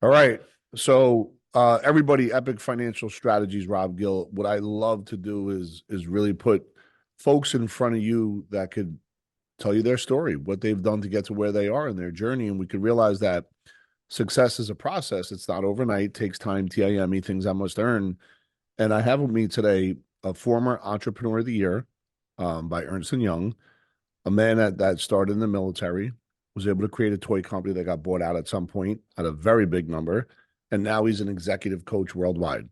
All right. So everybody, Epic Financial Strategies, Rob Gill. What I love to do is really put folks in front of you that could tell you their story, what they've done to get to where they are in their journey. And we could realize that success is a process. It's not overnight, it takes time, TIME, things I must earn. And I have with me today a former Entrepreneur of the Year by Ernst& Young, a man that started in the military, was able to create a toy company that got bought out at some point at a very big number. And now he's an executive coach worldwide.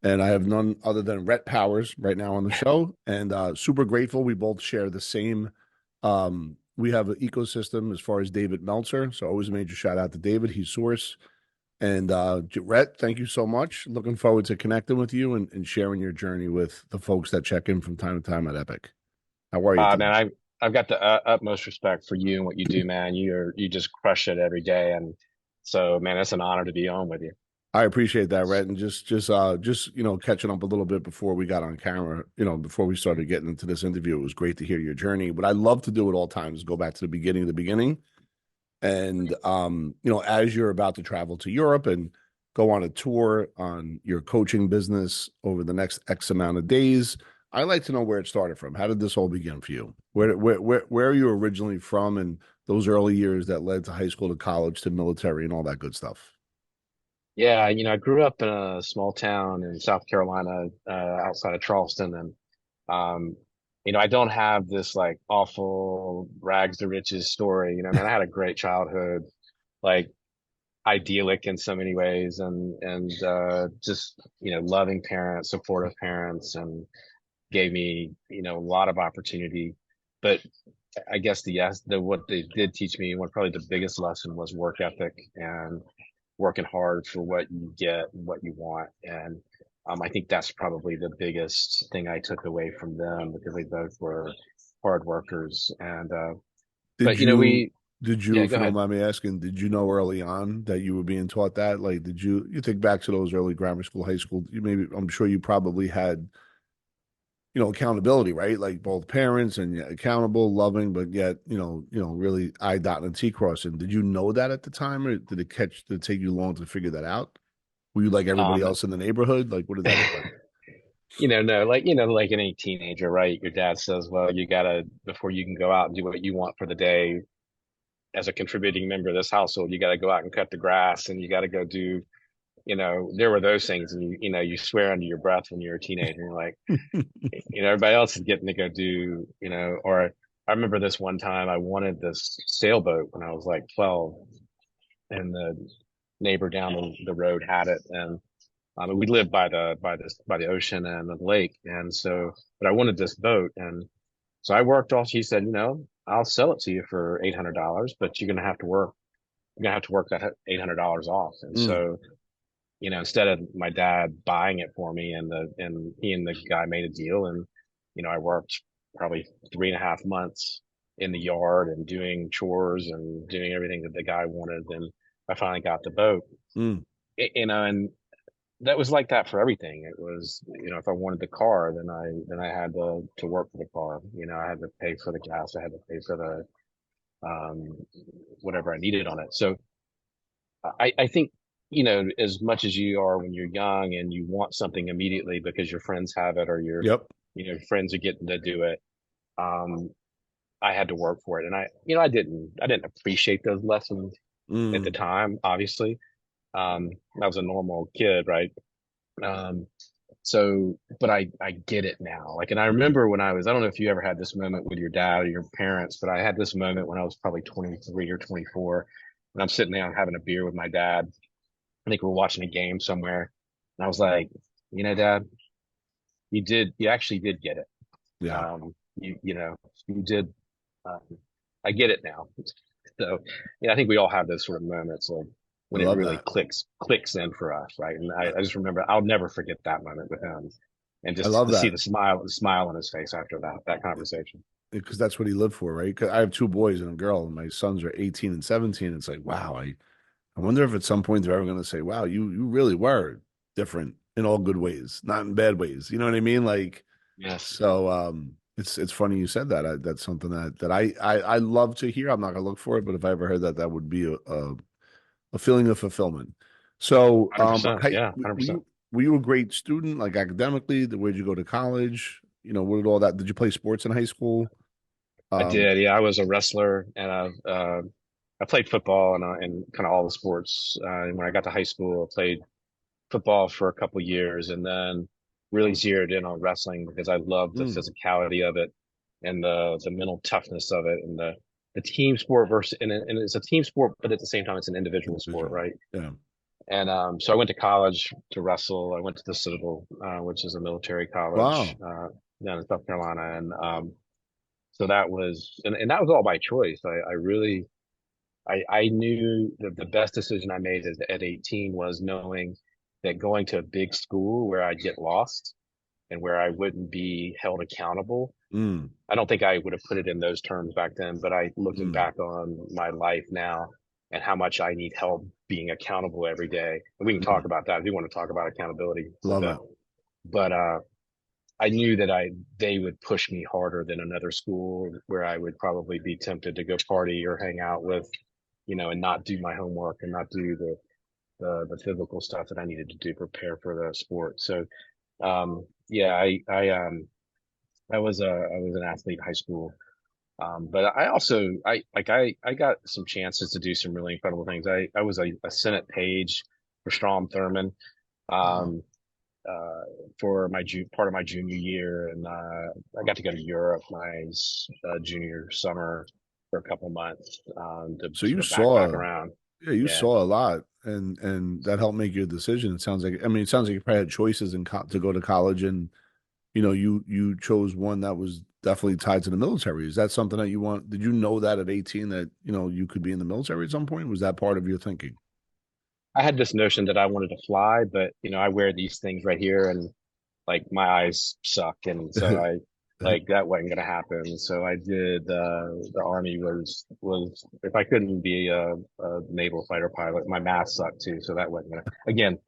And I have none other than Rhett Powers right now on the show. And super grateful. We both share the same. We have an ecosystem as far as David Meltzer. So always a major shout out to David. He's Source. And Rhett, thank you so much. Looking forward to connecting with you and sharing your journey with the folks that check in from time to time at Epic. How are you today? Man, I've got the utmost respect for you and what you do, man. You just crush it every day, and so, man, it's an honor to be on with you. I appreciate that, Rhett. And just catching up a little bit before we got on camera, before we started getting into this interview, it was great to hear your journey. What I love to do at all times is go back to the beginning. And as you're about to travel to Europe and go on a tour on your coaching business over the next X amount of days, I like to know where it started from. How did this all begin for you? Where are you originally from, and those early years that led to high school to college to military and all that good stuff? Yeah, I grew up in a small town in South Carolina, outside of Charleston, and um, I don't have this like awful rags to riches story. Man, I had a great childhood, like idyllic in so many ways, and just loving parents, supportive parents, and gave me a lot of opportunity. But I guess the what they did teach me, what probably the biggest lesson was work ethic and working hard for what you get and what you want. And I think that's probably the biggest thing I took away from them, because they both were hard workers. And Did but you we did you, yeah, if go you don't ahead. mind me asking, did you know early on that you were being taught that? Like, did you think back to those early grammar school, high school? I'm sure you probably had accountability, right? Like both parents and accountable, loving, but yet, really I dot and T crossing. Did you know that at the time, or did it take you long to figure that out? Were you like everybody Um, else in the neighborhood? Like, what did that look like? no, like any teenager, right? Your dad says, well, you gotta, before you can go out and do what you want for the day as a contributing member of this household, you gotta go out and cut the grass, and you gotta go do, there were those things. And you swear under your breath when you're a teenager. You're like, everybody else is getting to go do, or I remember this one time I wanted this sailboat when I was like 12, and the neighbor down the road had it. And we lived by the ocean and the lake. And so, but I wanted this boat. And so I worked off, she said, I'll sell it to you for $800, but you're gonna have to work that $800 off. And Mm. so, instead of my dad buying it for me, and he and the guy made a deal. And I worked probably 3.5 months in the yard and doing chores and doing everything that the guy wanted. And I finally got the boat. Mm. And that was like that for everything. It was, if I wanted the car, then I had to work for the car. I had to pay for the gas. I had to pay for the whatever I needed on it. So I think, as much as you are when you're young and you want something immediately because your friends have it, or Yep. friends are getting to do it. Um, I had to work for it. And I didn't appreciate those lessons at the Mm. time, obviously. I was a normal kid, right? Um, but I get it now. Like, and I remember when I don't know if you ever had this moment with your dad or your parents, but I had this moment when I was probably 23 or 24, and I'm sitting there having a beer with my dad. I think we're watching a game somewhere. And I was like, Dad, you actually did get it. Yeah. You did. Um, I get it now. So, I think we all have those sort of moments of I when it love really that. clicks in for us, right? And I just remember, I'll never forget that moment with him, and I just love to see that the smile on his face after that conversation. because that's what he lived for, right? 'Cause I have two boys and a girl, and my sons are 18 and 17. It's like, wow, I wonder if at some point they're ever going to say, wow, you really were different in all good ways, not in bad ways. You know what I mean? Like, Yes. so it's funny you said that. That's something that I love to hear. I'm not gonna look for it, but if I ever heard that, that would be a feeling of fulfillment. So, 100%. Yeah, 100%. were you a great student, like academically? Where'd you go to college? You know, what did all that? Did you play sports in high school? I Um, did. Yeah, I was a wrestler, and I played football and kind of all the sports. And when I got to high school, I played football for a couple years, and then really zeroed in on wrestling because I loved the mm, physicality of it and the mental toughness of it and the team sport versus and it's a team sport, but at the same time it's an individual sport, individual. right? Yeah. And so I went to college to wrestle. I went to the Citadel, which is a military college Wow. down in South Carolina, and so that was and that was all by choice. I really I knew that the best decision I made at 18 was knowing that going to a big school where I'd get lost and where I wouldn't be held accountable. Mm, I don't think I would have put it in those terms back then, but I looking mm, back on my life now and how much I need help being accountable every day. And we can talk mm. about that. I do want to talk about accountability a Love bit. it. But I knew that they would push me harder than another school where I would probably be tempted to go party or hang out with, and not do my homework and not do the physical stuff that I needed to do to prepare for the sport. So yeah, I was an athlete in high school. But I also I got some chances to do some really incredible things. I was a Senate page for Strom Thurmond. Wow. Um, uh, for my part of my junior year, and I got to go to Europe my junior summer for a couple months to So you sort of backpack saw, around. yeah, you Yeah, saw a lot, and that helped make your decision. It sounds like, I mean, it sounds like you probably had choices to go to college, and you chose one that was definitely tied to the military. Is that something that you want? Did you know that at 18 that you could be in the military at some point? Was that part of your thinking? I had this notion that I wanted to fly, but I wear these things right here, and like my eyes suck, and so I like that wasn't gonna happen. So I did the army was if I couldn't be a naval fighter pilot, my math sucked too, so that wasn't gonna again,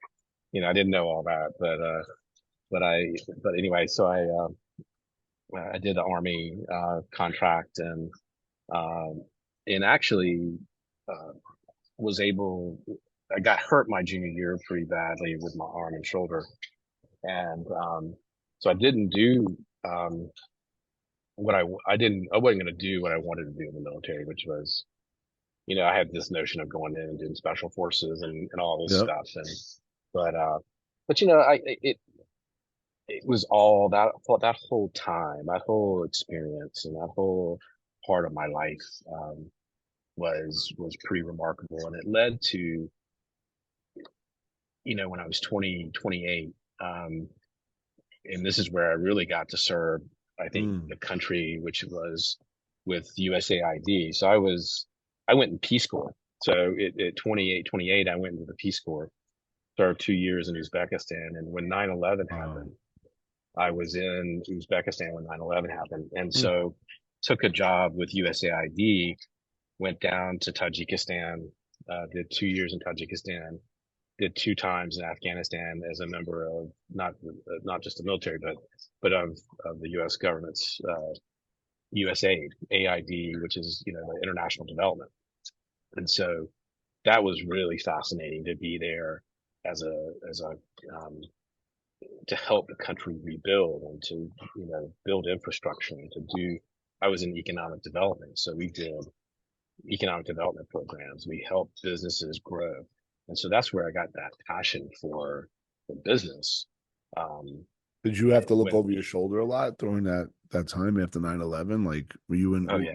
I didn't know all that, but I but anyway, so I did the army contract um and actually uh was able I got hurt my junior year pretty badly with my arm and shoulder. And so I didn't do um, what I wasn't going to do what I wanted to do in the military, which was, I had this notion of going in and doing special forces and all this Yep. stuff. But, uh, but it was all that whole time, that whole experience and that whole part of my life, was pretty remarkable. And it led to, when I was 20, 28, and this is where I really got to serve, I think, Mm. the country, which was with USAID. So I went in Peace Corps. So at 28, I went into the Peace Corps, served 2 years in Uzbekistan. And when 9/11 Wow. happened, I was in Uzbekistan when 9/11 happened. And Mm. so took a job with USAID, went down to Tajikistan, did 2 years in Tajikistan, did two times in Afghanistan as a member of not just the military, but of the U.S. government's USAID, AID, which is the international development. And so that was really fascinating to be there as a um, to help the country rebuild and to build infrastructure and to do. I was in economic development, so we did economic development programs. We helped businesses grow. And so that's where I got that passion for business. Um, Did you have to look when, over your shoulder a lot during that time after 9/11? Like, were you oh yeah,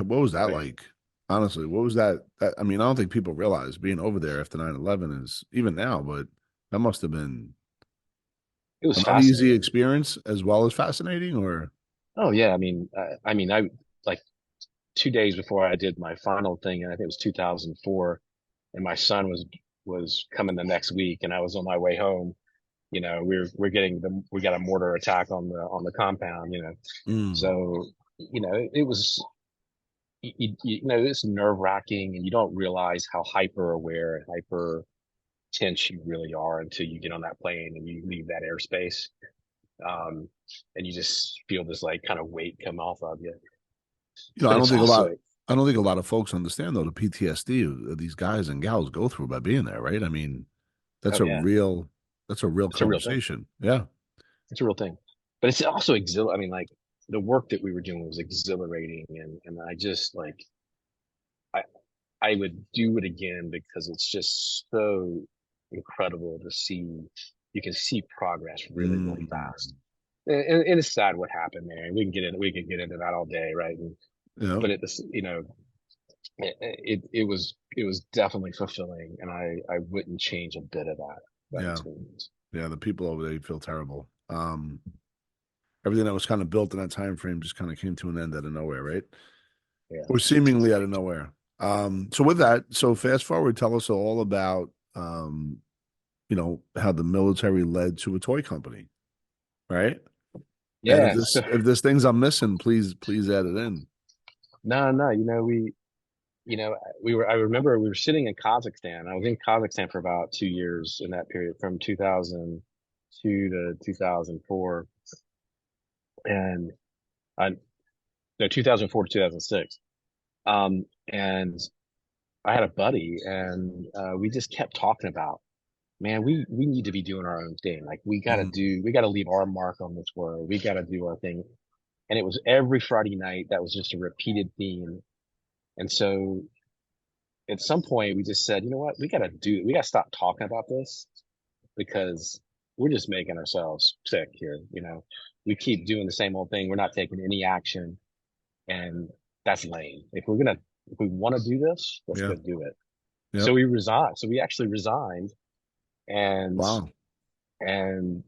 what was that oh yeah, like? Honestly, what was that? I mean, I don't think people realize being over there after 9/11 is even now, but that must have been it was an uneasy fascinating. experience as well as fascinating, or Oh yeah, I like 2 days before I did my final thing, and I think it was 2004, and my son was coming the next week, and I was on my way home. We got a mortar attack on the compound. mm, So it was it's nerve wracking, and you don't realize how hyper aware and hyper tense you really are until you get on that plane and you leave that airspace. Um, and you just feel this like kind of weight come off of you. I But don't it's think a lot. also, I don't think a lot of folks understand though the PTSD these guys and gals go through by being there, right? I mean, That's Oh a yeah, real, that's a real it's a real thing. conversation. Yeah. It's a real thing. But it's also I mean, like the work that we were doing was exhilarating, and I just like I I would do it again because it's just so incredible to see. You can see progress really, really Mm, fast. And it's sad what happened there. We can get into that all day, right? yeah. But it was definitely fulfilling, and I wouldn't change a bit of that Yeah. experience. Yeah. The people over there feel terrible. Everything that was kind of built in that time frame just kind of came to an end out of nowhere, right? Yeah. Or seemingly out of nowhere. So with that, so fast forward, tell us all about how the military led to a toy company, right? And Yeah. So if there's things I'm missing, please add it in. no, I remember we were sitting in Kazakhstan. I was in Kazakhstan for about 2 years in that period from 2002 to 2004 and I no 2004 to 2006. And I had a buddy and we just kept talking about, man, we need to be doing our own thing. Like Mhm. we got to leave our mark on this world. We got to do our thing. And it was every Friday night that was just a repeated theme. And so at some point we just said, you know what, we got to stop talking about this because we're just making ourselves sick here. We keep doing the same old thing. We're not taking any action, and that's lame. If we want to do this, let's Yeah. go do it. So Yep. we resigned. So we actually resigned and Wow.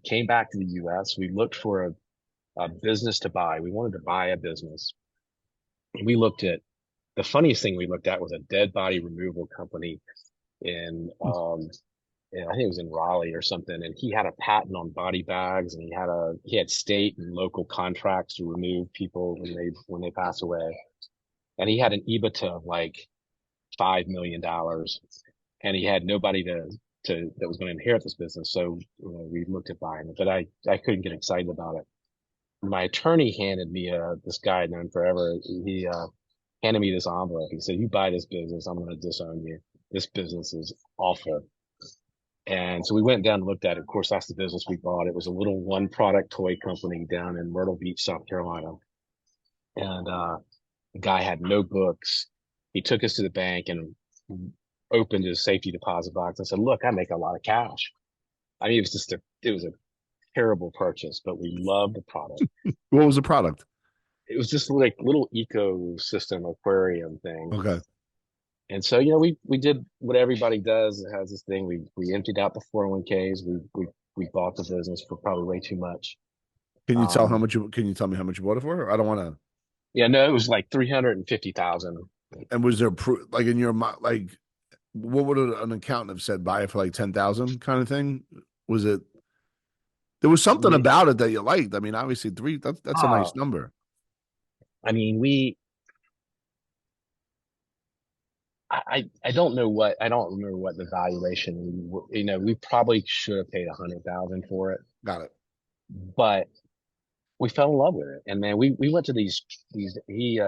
came back to the U.S. We looked for a business to buy. We wanted to buy a business. We looked at the funniest thing we looked at was a dead body removal company in I think it was in Raleigh or something, and he had a patent on body bags, and he had state and local contracts to remove people when they pass away, and he had an EBITDA of like $5 million, and he had nobody to that was going to inherit this business. So we looked at buying it, but I couldn't get excited about it. My attorney handed me this guy I'd known forever. He handed me this envelope. He said, "You buy this business, I'm going to disown you. This business is awful." And so we went down and looked at it. Of course, that's the business we bought. It was a little one product toy company down in Myrtle Beach, South Carolina. And the guy had no books. He took us to the bank and opened his safety deposit box and said, "Look, I make a lot of cash." I mean, it was a terrible purchase, but we loved the product. What was the product? It was just like little ecosystem aquarium thing. Okay. And so, we did what everybody does. It has this thing. We emptied out the 401ks. We bought the business for probably way too much. Um, Can you tell me how much you bought it for? I don't want to. yeah, no, it was like 350,000. And was there proof, like in your mind, like what would an accountant have said? Buy it for like 10,000 kind of thing? Was it, there was something We, about it that you liked. I mean, obviously that's a nice uh, number. I mean, I don't know I don't remember what the valuation, we probably should have paid 100,000 for it, Got it. but we fell in love with it. And man, we went to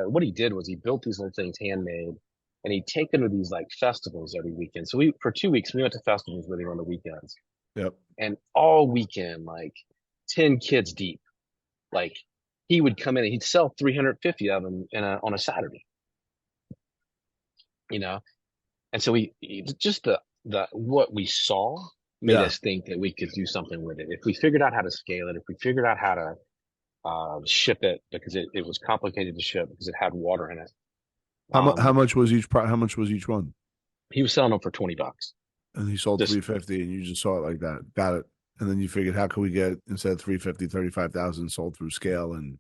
what he did was he built these little things handmade, and he'd take them to these like festivals every weekend. So for 2 weeks, we went to festivals with him on the weekends, Yep. and all weekend, like 10 kids deep, like he would come in and he'd sell 350 of them on a Saturday, you know? And so just the what we saw made Yeah. us think that we could do something with it. If we figured out how to scale it, if we figured out how to ship it, because it was complicated to ship because it had water in it. How Um, much was how much was each one? he was selling them for 20 bucks. And he sold Just 350 and you just saw it like that. Got it. And then you figured, how can we get instead of 350, 35,000 sold through scale and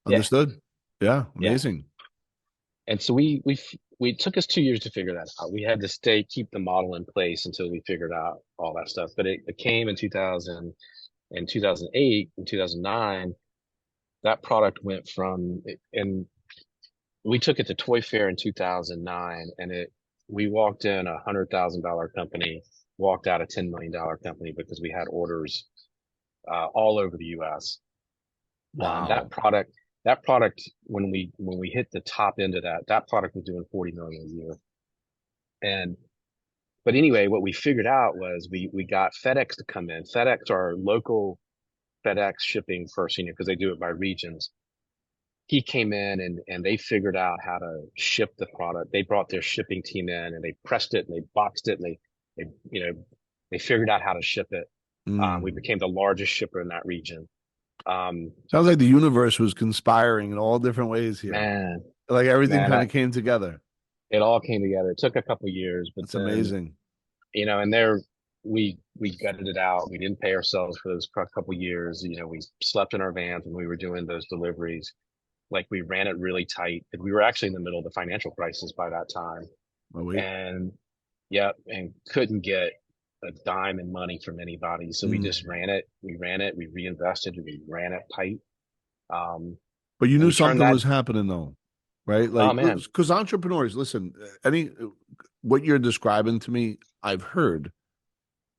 yeah, understood? Yeah. yeah. Amazing. And so we took us 2 years to figure that out. We had to keep the model in place until we figured out all that stuff. But it came in 2000 and 2008 and 2009. That product went and we took it to Toy Fair in 2009, and we walked in $100,000 company, walked out a $10 million company because we had orders all over the U.S. Wow. That product, when we hit the top end of that product was doing 40 million a year, and But anyway, what we figured out was we got FedEx to come in. FedEx, our local FedEx shipping person, because they do it by regions. He came in and they figured out how to ship the product. They brought their shipping team in and they pressed it and they boxed it and they they figured out how to ship it. We Mm. became the largest shipper in that region. Um, Sounds like the universe was conspiring in all different ways here. man, Like everything man, kind of came together. it all came together. It took a couple of years, but That's then, amazing. and there we gutted it out. We didn't pay ourselves for those couple of years. We slept in our vans when we were doing those deliveries. Like we ran it really tight. We were actually in the middle of the financial crisis by that time. Oh, wait. And yep, and couldn't get a dime in money from anybody. So we just Mm. ran it. We ran it. We reinvested. We ran it tight. Um, But you and knew we turned something that. was happening though, right? Oh Like, man, because entrepreneurs, listen, any what you're describing to me, I've heard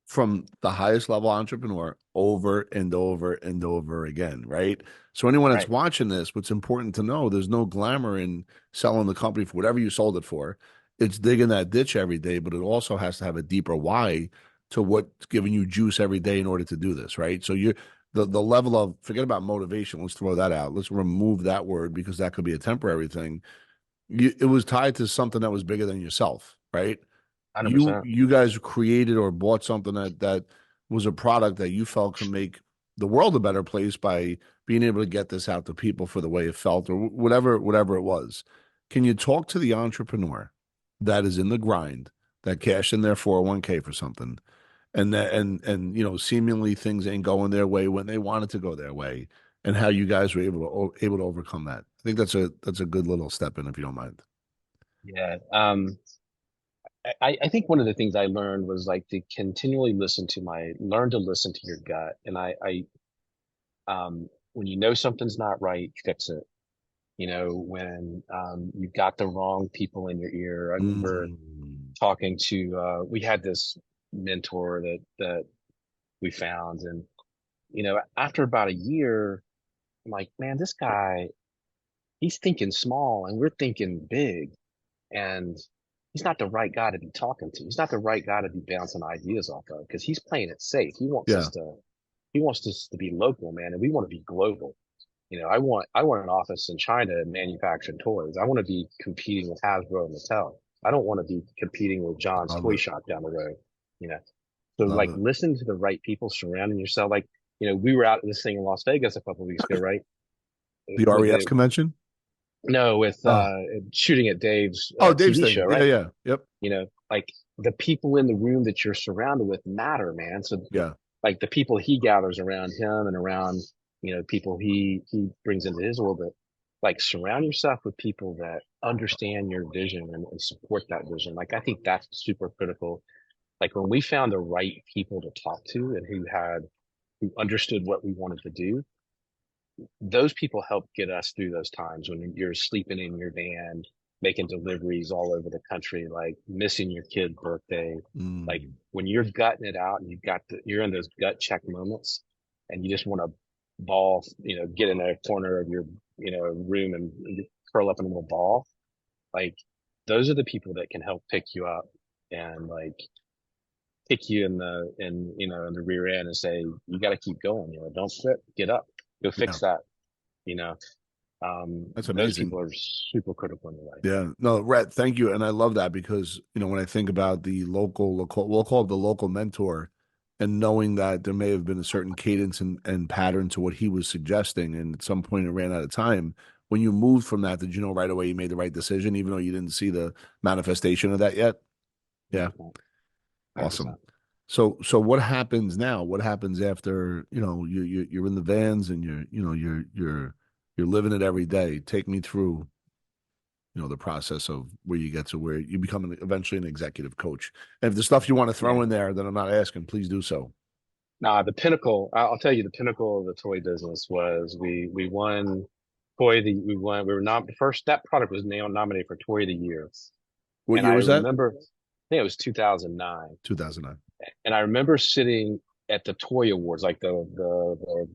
from the highest level entrepreneur over and over and over again, right? So anyone that's right? watching this, what's important to know, there's no glamour in selling the company for whatever you sold it for. It's digging that ditch every day, but it also has to have a deeper why to what's giving you juice every day in order to do this, right? So you're the level of forget about motivation. Let's throw that out. Let's remove that word because that could be a temporary thing. It was tied to something that was bigger than yourself, right? 100%. You guys created or bought something that was a product that you felt can make the world a better place by being able to get this out to people for the way it felt or whatever it was. Can you talk to the entrepreneur that is in the grind that cashed in their 401k for something and that and seemingly things ain't going their way when they wanted to go their way and how you guys were able to overcome that? I think that's a good little step in if you don't mind. Yeah. I think one of the things I learned was like to continually learn to listen to your gut. And when you know something's not right, fix it. When you've got the wrong people in your ear. I remember Mm. talking to we had this mentor that we found, and after about a year, I'm like, man, this guy, he's thinking small and we're thinking big, and he's not the right guy to be talking to. He's not the right guy to be bouncing ideas off of because he's playing it safe. Yeah. He wants us to be local, man, and we want to be global. I want an office in China manufacturing toys. I want to be competing with Hasbro and Mattel. I don't want to be competing with John's Love toy it. shop down the road. You know, so Love like it. listen to the right people, surrounding yourself. Like, we were out at this thing in Las Vegas a couple of weeks ago, right? The With RES the convention? No, with Oh. shooting at Dave's Oh, Dave's TV thing. show, Yeah, right? yeah. Yep. Like the people in the room that you're surrounded with matter, man. So Yeah. like the people he gathers around him and around, people he brings into his orbit, like surround yourself with people that understand your vision and support that vision. Like I think that's super critical. Like when we found the right people to talk to and who understood what we wanted to do, those people help get us through those times when you're sleeping in your van, making deliveries all over the country, like missing your kid's birthday. Like Mm. when you're gutting it out and you're in those gut check moments and you just want to ball, get in a corner of your, room and curl up in a little ball. Like those are the people that can help pick you up and like kick you in the rear end and say, you got to keep going, don't quit, get up, go Yeah. fix that you know, That's those amazing. people are super critical in your life. Yeah. No, Rhett, thank you. And I love that because, when I think about the local, we'll call it the local mentor, and knowing that there may have been a certain cadence and pattern to what he was suggesting, and at some point it ran out of time. When you moved from that, did you know right away you made the right decision, even though you didn't see the manifestation of that yet? Yeah. 100%. Awesome. So what happens now? What happens after, you're in the vans and you're living it every day. Take me through, the process of where you get to where you become eventually an executive coach. And if the stuff you want to Yeah. throw in there that I'm not asking, please do so. Nah, the pinnacle, I'll tell you, the pinnacle of the toy business was we won we won, we were not the first, that product was nominated for Toy of the Year. What And year I was that? remember, I think it was 2009. 2009. And I remember sitting at the Toy Awards, like the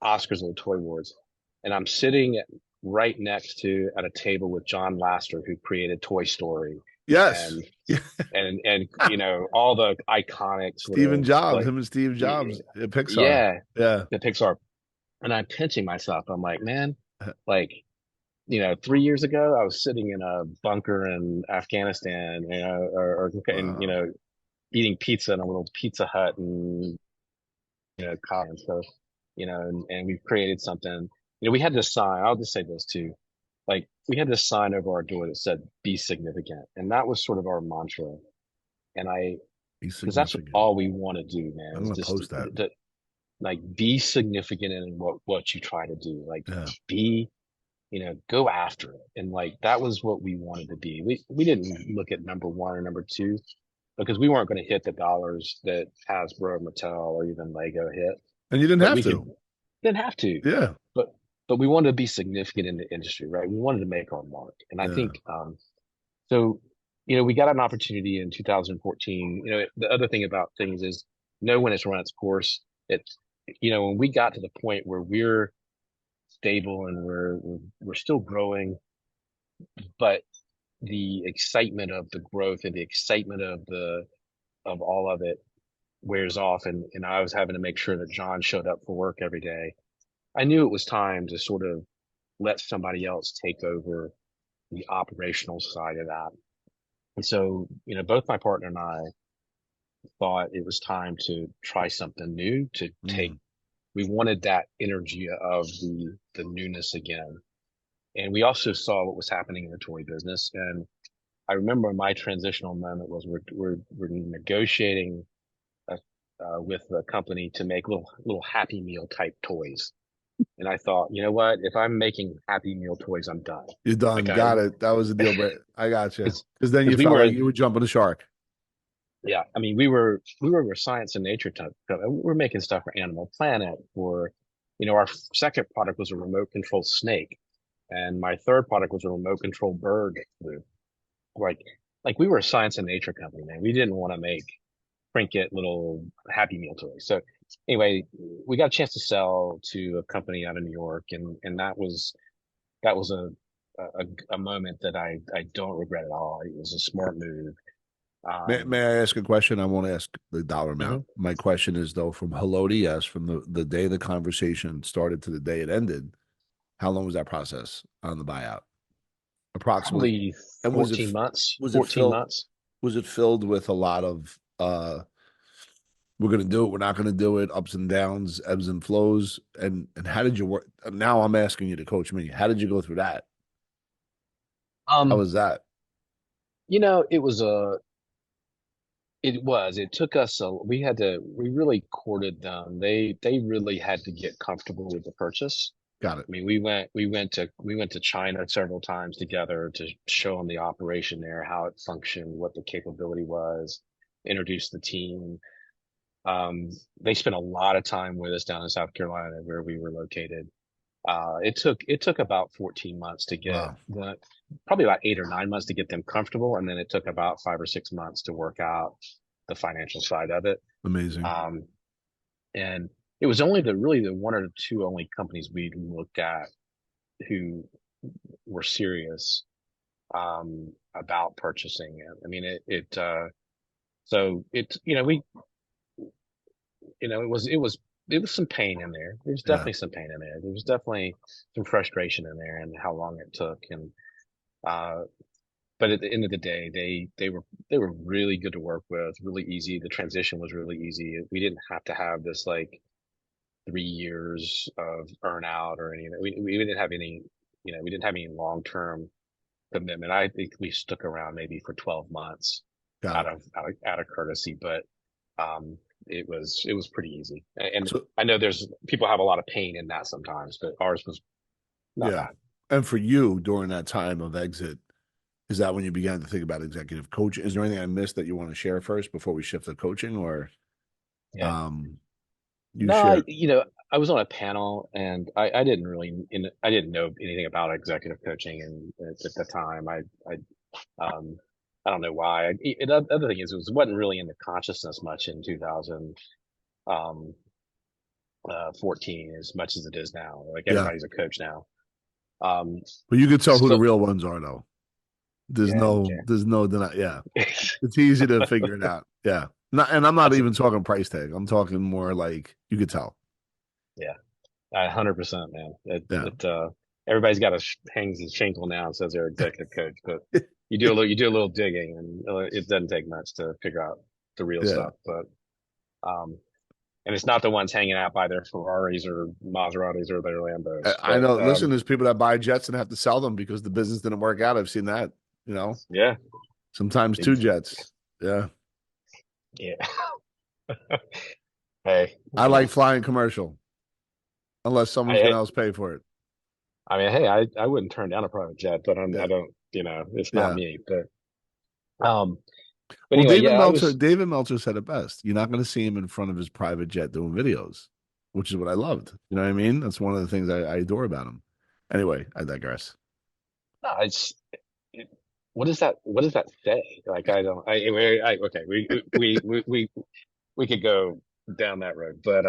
Oscars and the Toy Awards. And I'm sitting right next to at a table with John Lasseter, who created Toy Story. Yes. and Yeah. you know, all the iconic sort Steven of Jobs, like, him and Steve y- Jobs at Pixar. yeah, Yeah. the Pixar. And I'm pinching myself. I'm like, man, like, you know, 3 years ago, I was sitting in a bunker in Afghanistan, you know, and, you Wow. know, eating pizza in a little Pizza Hut and, you know, and so, you know, and we've created something. You know, we had this sign. I'll just say this too. Like, we had this sign over our door that said, be significant. And that was sort of our mantra. And He's because that's significant. all we want to do, man, I'm is gonna just post that. like be significant in what you try to do. Like, Yeah. be, you know, go after it. And like, that was what we wanted to be. We didn't look at number one or number two because we weren't going to hit the dollars that Hasbro, Mattel, or even Lego hit, And you didn't but have we could, to. didn't have to, Yeah. but, we wanted to be significant in the industry, right? We wanted to make our mark. And I Yeah. think, so, you know, we got an opportunity in 2014. You know, the other thing about things is know when it's run its course. It's, you know, when we got to the point where we're stable and we're still growing, but the excitement of the growth and the excitement of all of it wears off, and I was having to make sure that John showed up for work every day. I knew it was time to sort of let somebody else take over the operational side of that. And so, you know, both my partner and I thought it was time to try something new, to take, Mm. we wanted that energy of the newness again. And we also saw what was happening in the toy business. And I remember my transitional moment was we're negotiating with a company to make little Happy Meal type toys. And I thought, you know what? If I'm making Happy Meal toys, I'm done. You're Like, done. Got it. That was a deal breaker. I got you. because Because then you we felt were, like you were jumping the shark. yeah, I mean, we were a science and nature type. We're making stuff for Animal Planet. For, you know, our second product was a remote control snake, and my third product was a remote control bird. Like, we were a science and nature company, man. We didn't want to make trinket little Happy Meal toys. So anyway, we got a chance to sell to a company out of New York, and that was a moment that I don't regret at all. It was a smart move. May Um, I ask a question? I won't ask the dollar amount. mhm. My question is though, from hello to yes, from the day the conversation started to the day it ended, how long was that process on the buyout? Approximately. Probably And 14 months, was it 14 filled months. was it filled with a lot of we're gonna do it, we're not gonna do it, ups and downs, ebbs and flows? And how did you work? Now I'm asking you to coach me. How did you go through that? How Um, was that? you know, it took us we really courted them. They really had to get comfortable with the purchase. Got it. I mean, we went to China several times together to show them the operation there, how it functioned, what the capability was, introduce the team. Um, they spent a lot of time with us down in South Carolina where we were located. It took about 14 months to get Wow. probably about 8 or 9 months to get them comfortable, and then it took about 5 or 6 months to work out the financial side of it. Amazing. Um, and it was only the one or two only companies we looked at who were serious about purchasing it. I mean, so it, you know, it was some pain in there. There was Yeah. definitely some pain in there. There was definitely some frustration in there and how long it took. And, uh, but at the end of the day, they were really good to work with, really easy. The transition was really easy. We didn't have to have this like 3 years of earnout or any, we didn't have any, you know, we didn't have any long-term commitment. I think we stuck around maybe for 12 months Got it. out of courtesy, but it was pretty easy. And So I know there's people have a lot of pain in that sometimes, but ours was not yeah. bad. And for you during that time of exit, is that when you began to think about executive coaching? Is there anything I missed that you want to share first before we shift to coaching, or Yeah. um you No, share? you know, I was on a panel and I didn't really, I didn't know anything about executive coaching. And at the time, um, I don't know why. The other thing is, it wasn't really in the consciousness much in 2000, um, 14 as much as it is now. Like Yeah. everybody's a coach now. Um, But you could tell who the so real ones are though. Yeah, you can't. there's no deny. Yeah. It's easy to figure it out. Yeah. Not, and I'm not That's even talking price tag. I'm talking more like you could tell. yeah, 100%, man. Yeah. Everybody's got a hangs his shingle now and says they're executive coach, but you do a little digging, and it doesn't take much to figure out the real Yeah. stuff. But um, and it's not the ones hanging out by their Ferraris or Maseratis or their Lambos, I but know. Listen, there's people that buy jets and have to sell them because the business didn't work out. I've seen that, you know, yeah, sometimes two it's, jets. Yeah. yeah. Hey, I like flying commercial unless someone's going I to else pay for it. I mean, hey, I wouldn't turn down a private jet, but I Yeah. don't, it's not Yeah. me. Um, but Well, anyway, yeah, I was, David Meltzer said it best. You're not going to see him in front of his private jet doing videos, which is what I loved. You know what I mean? That's one of the things I adore about him. Anyway, I digress. no, it's, it, what does that say? Like, I don't, okay, we could go down that road, but,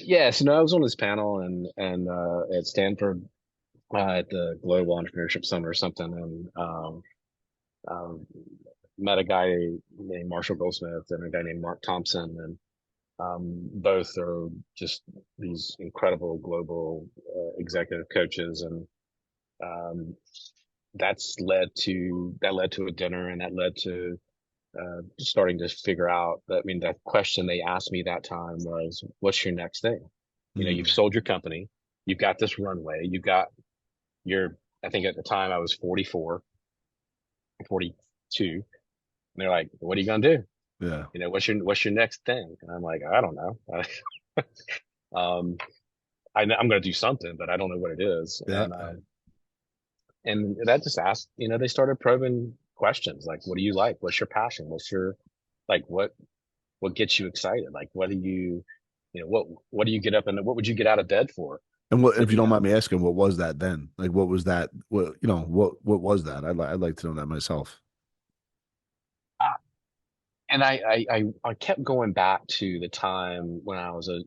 yeah, so no, I was on this panel at Stanford, at the Global Entrepreneurship Summit or something. And, um, met a guy named Marshall Goldsmith and a guy named Mark Thompson, and both are just these incredible global executive coaches, and um, that led to a dinner, and that led to starting to figure out that. I mean, that question they asked me that time was, "What's your next thing?" You've Mm. sold your company, you've got this runway, you've got your. I think at the time I was 44, 42. And they're like, "What are you gonna do? Yeah. What's your next thing?" And I'm like, "I don't know. um, I'm going to do something, but I don't know what it is." Yeah. And that just asked, they started probing questions like, "What do you like? What's your passion? What's your, like, what gets you excited? Like, what do you, what do you get up and what would you get out of bed for?" And what, if you You don't know, mind me asking, what was that then? Like, what was that? What, what was that? I'd like to know that myself. Ah, and I kept going back to the time when I was a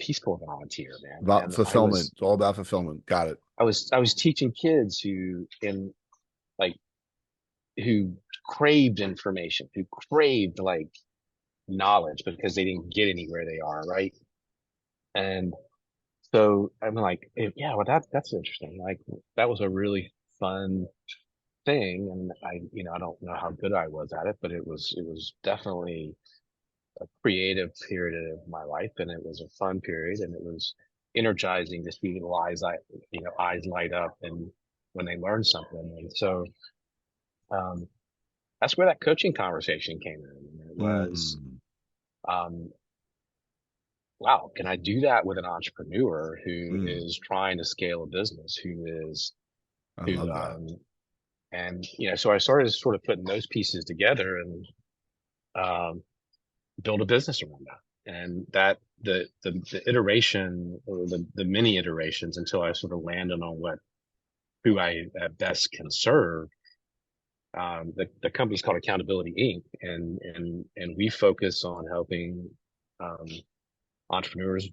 Peace Corps volunteer, man, About and fulfillment. It's all about fulfillment. Got it. I was teaching kids like who craved information, who craved like knowledge because they didn't get anywhere they are, right? And so I'm like, yeah, well, that's interesting. Like, that was a really fun thing, and I don't know how good I was at it, but it was definitely a creative period of my life, and it was a fun period, and it was energizing to see the eyes light up and when they learn something. And so um, that's where that coaching conversation came in. And it was, Mm. um, wow, can I do that with an entrepreneur who Mm. is trying to scale a business, I who, love that. and, so I started sort of putting those pieces together and, um, build a business around that. And that the iteration, or the many iterations, until I sort of landed on who I best can serve. The company's called Accountability Inc. And we focus on helping um, entrepreneurs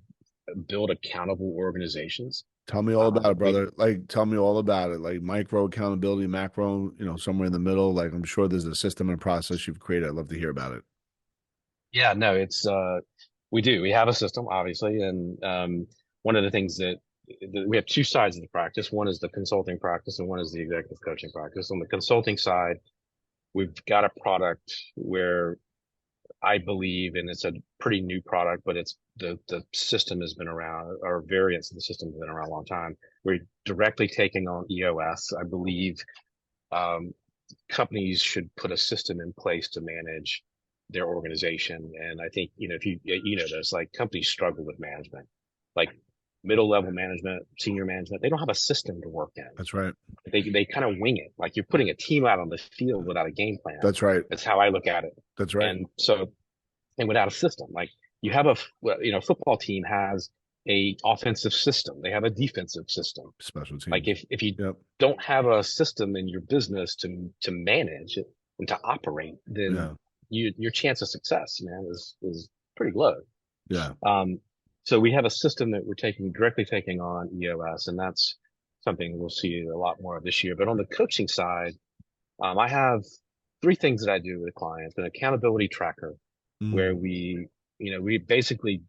build accountable organizations. Tell me all about it, We brother. Like, tell me all about it. Like micro accountability, macro, somewhere in the middle. Like, I'm sure there's a system and process you've created. I'd love to hear about it. Yeah, no, we have a system, obviously, and one of the things that we have two sides of the practice. One is the consulting practice, and one is the executive coaching practice. On the consulting side, we've got a product where I believe, and it's a pretty new product, but it's the system has been around, or variants of the system have been around a long time. We're directly taking on EOS. I believe um, companies should put a system in place to manage their organization. And I think, if you know this, like, companies struggle with management, like middle level management, senior management, they don't have a system to work in. That's right. They kind of wing it. Like, you're putting a team out on the field without a game plan. That's right. That's how I look at it. That's right. And so, and without a system, like, you have football team has a offensive system. They have a defensive system. Special Like, teams. if you Yep. don't have a system in your business to manage it and to operate, then Yeah. your chance of success, man, is pretty low. Yeah. Um, so we have a system that we're directly taking on EOS, and that's something we'll see a lot more of this year. But on the coaching side, I have three things that I do with clients: an accountability tracker, where Mm, we basically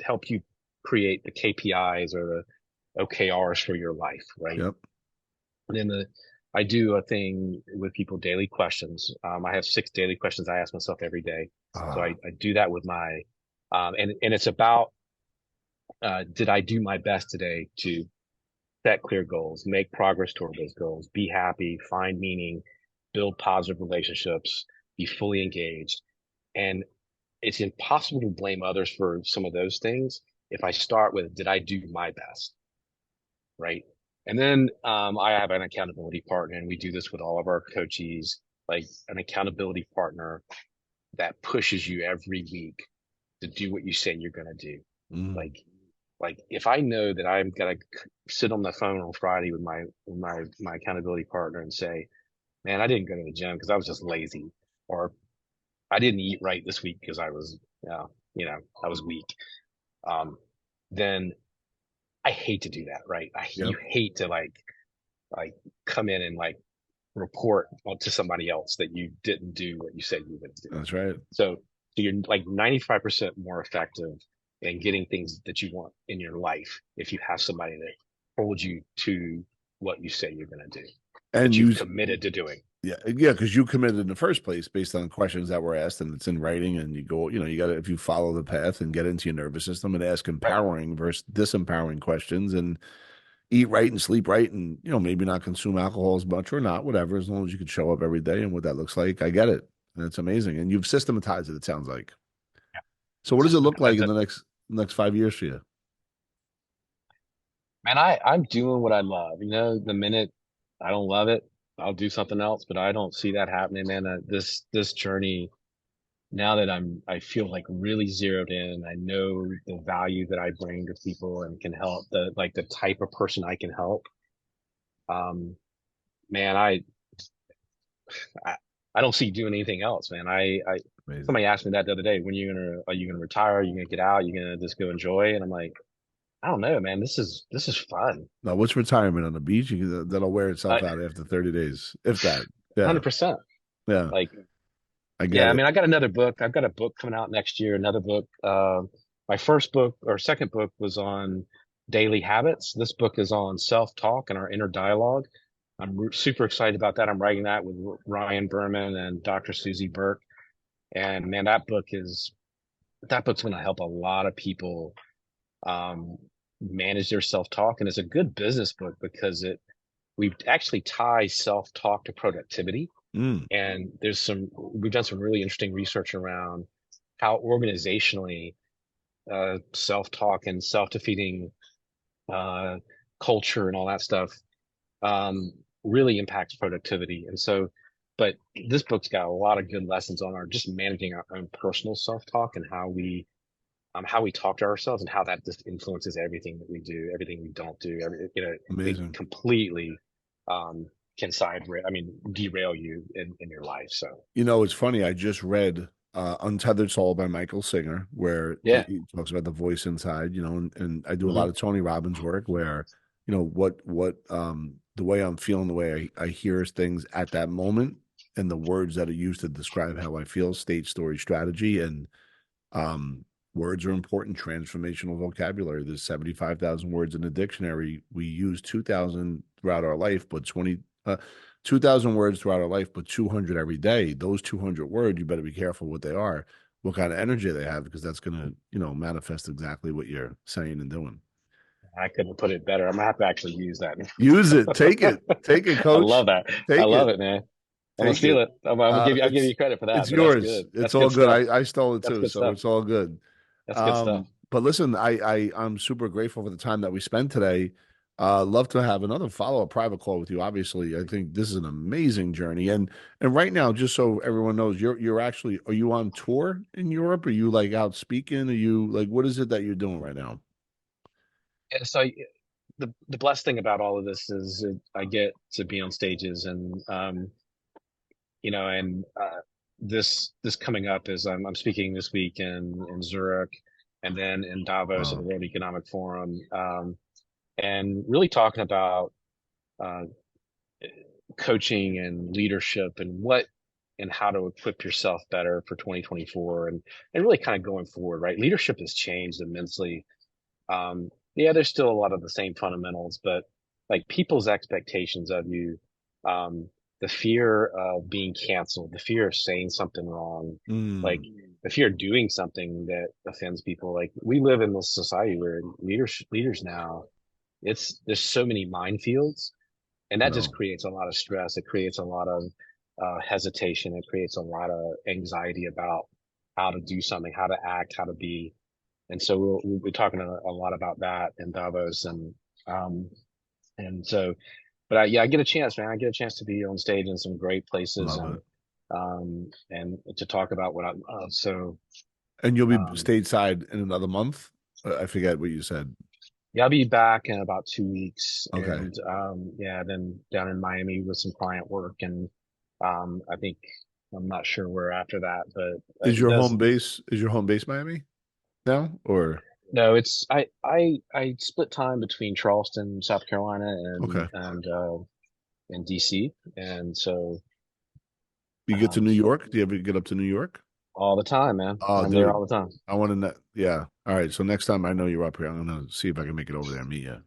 help you create the KPIs or the OKRs for your life, right? yep. And then I do a thing with people, daily questions. I have 6 daily questions I ask myself every day. So Ah, I do that with my, and it's about, did I do my best today to set clear goals, make progress toward those goals, be happy, find meaning, build positive relationships, be fully engaged. And it's impossible to blame others for some of those things if I start with, did I do my best? Right. And then I have an accountability partner, and we do this with all of our coachees, like an accountability partner that pushes you every week to do what you say you're going to do. mm, Like, like if I know that I'm going to sit on the phone on Friday with my accountability partner and say, man, I didn't go to the gym because I was just lazy, or I didn't eat right this week because I was, I was weak. Um, then I hate to do that, right? yep. You hate to like come in and like report to somebody else that you didn't do what you said you were going to do. That's right. So you're like 95% more effective in getting things that you want in your life if you have somebody that holds you to what you say you're going to do, And that you've you, committed to doing. yeah, because you committed in the first place based on questions that were asked, and it's in writing. And you go, you got to, if you follow the path and get into your nervous system and ask Right. empowering versus disempowering questions, and eat right and sleep right, and maybe not consume alcohol as much or not, whatever, as long as you can show up every day and what that looks like. I get it, and it's amazing, and you've systematized it. It sounds like. So, what does it look like Systematize in it. the next 5 years for you? Man, I'm doing what I love. The minute I don't love it, I'll do something else, but I don't see that happening, man. This journey, now that I feel like really zeroed in. I know the value that I bring to people and can help, the type of person I can help. Um, man, I, I don't see doing anything else, man. Amazing. Somebody asked me that the other day, are you gonna retire? Are you gonna get out? Are you gonna just go enjoy? And I'm like, I don't know, man. This is fun. Now, what's retirement on the beach? That'll wear itself Uh, out after 30 days, if that. Yeah, 100%. yeah, Like, I get yeah, I it. mean, I got another book. I've got a book coming out next year, another book. My first book or second book was on daily habits. This book is on self-talk and our inner dialogue. I'm super excited about that. I'm writing that with Ryan Berman and Dr. Susie Burke. And man, that book's going to help a lot of people um, manage their self-talk. And it's a good business book because we actually tie self-talk to productivity. Mm, And we've done some really interesting research around how organizationally self-talk and self-defeating uh, culture and all that stuff um, really impacts productivity. And so, but this book's got a lot of good lessons on our just managing our own personal self-talk and how we talk to ourselves and how that just influences everything that we do, everything we don't do. It amazing. completely um, can derail you in your life. So It's funny. I just read Untethered Soul by Michael Singer, where he, yeah. he talks about the voice inside, and I do a lot Hmm. of Tony Robbins work where, the way I'm feeling, the way I hear things at that moment, and the words that are used to describe how I feel, state, story, strategy, and um, words are important. Transformational vocabulary. There's 75,000 words in the dictionary. We use 2,000 throughout our life, but 2,000 words throughout our life, but 200 every day. Those 200 words, you better be careful what they are, what kind of energy they have, because that's going to, manifest exactly what you're saying and doing. I couldn't put it better. I'm gonna have to actually use that. Use it. Take it, I coach. love that. I Take love it. it, man. I'm gonna Take steal it. it. I'll give It's you credit for that, it's but that's yours. good. It's That's all good good. stuff. I stole it That's too, good so stuff. it's all good. That's good stuff. But listen, I'm super grateful for the time that we spent today. Love to have another follow-up private call with you. Obviously, I think this is an amazing journey. And right now, just so everyone knows, you're actually, are you on tour in Europe? Are you like out speaking? Are you like, what is it that you're doing right now? Yeah, so the blessed thing about all of this is I get to be on stages and and this coming up is I'm speaking this week in Zurich and then in Davos at the Wow. World Economic Forum and really talking about uh, coaching and leadership and what and how to equip yourself better for 2024 and really kind of going forward, right? Leadership has changed immensely. Yeah, there's still a lot of the same fundamentals, but like people's expectations of you, um, the fear of being canceled, the fear of saying something wrong, like Mm, the fear of doing something that offends people. Like we live in this society where leaders now, there's so many minefields, and that just no, creates a lot of stress. It creates a lot of hesitation. It creates a lot of anxiety about how to do something, how to act, how to be. And so we're talking a lot about that in Davos, um, and so, but yeah, I get a chance, man. I get a chance to be on stage in some great places love it. and to talk about what I love. So, And you'll be um, stateside in another month? I forget what you said. yeah, I'll be back in about 2 weeks, Okay. and yeah, then down in Miami with some client work, and I think I'm not sure where after that, but Is it your does. home base Miami now or No, it's I split time between Charleston, South Carolina, okay. and DC, and so You get to um, New York? Do you ever get up to New York? all the time, man. Oh, I'm there dude, all the time, I want to know. Yeah. All right. So next time I know you're up here, I'm gonna see if I can make it over there and meet you.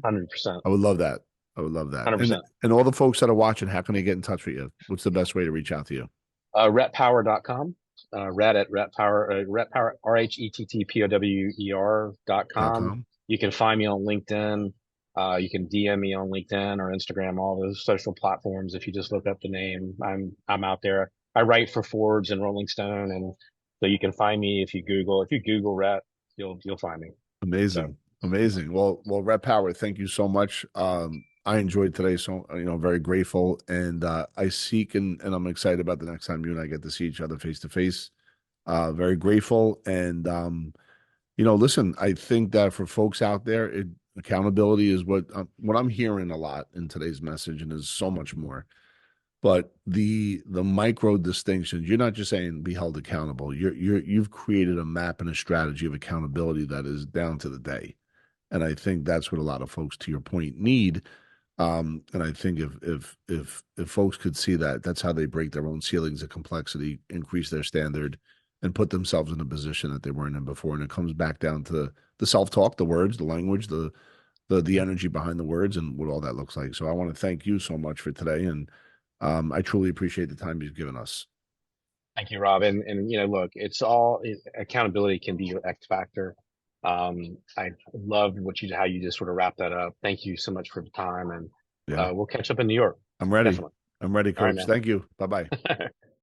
100%, I would love that. I would love that. 100%. And all the folks that are watching, how can they get in touch with you? What's the best way to reach out to you? Rhettpower.com, Rhett at Rhett Power, Rhett Power, Dot RHETTPOWER.com. com. You can find me on LinkedIn. You can DM me on LinkedIn or Instagram, all those social platforms. If you just look up the name, I'm out there. I write for Forbes and Rolling Stone, and so you can find me if you Google Rhett, you'll find me. So Amazing. Amazing. Well, Rhett Power, thank you so much. I enjoyed today, so very grateful. And I seek and I'm excited about the next time you and I get to see each other face to face. Very grateful. And listen, I think that for folks out there, accountability is what I'm hearing a lot in today's message, and there's so much more. But the micro distinctions, you're not just saying be held accountable. You've created a map and a strategy of accountability that is down to the day. And I think that's what a lot of folks, to your point, need. And I think if folks could see that, that's how they break their own ceilings of complexity, increase their standard, and put themselves in a position that they weren't in before. And it comes back down to the self-talk, the words, the language, the energy behind the words, and what all that looks like. So I want to thank you so much for today, and I truly appreciate the time you've given us. thank you, Rob. And look, accountability can be your X factor. I loved how you just sort of wrapped that up. Thank you so much for the time, and Yeah, we'll catch up in New York. I'm ready. Definitely. I'm ready, All right, Coach. man. Thank you. Bye bye.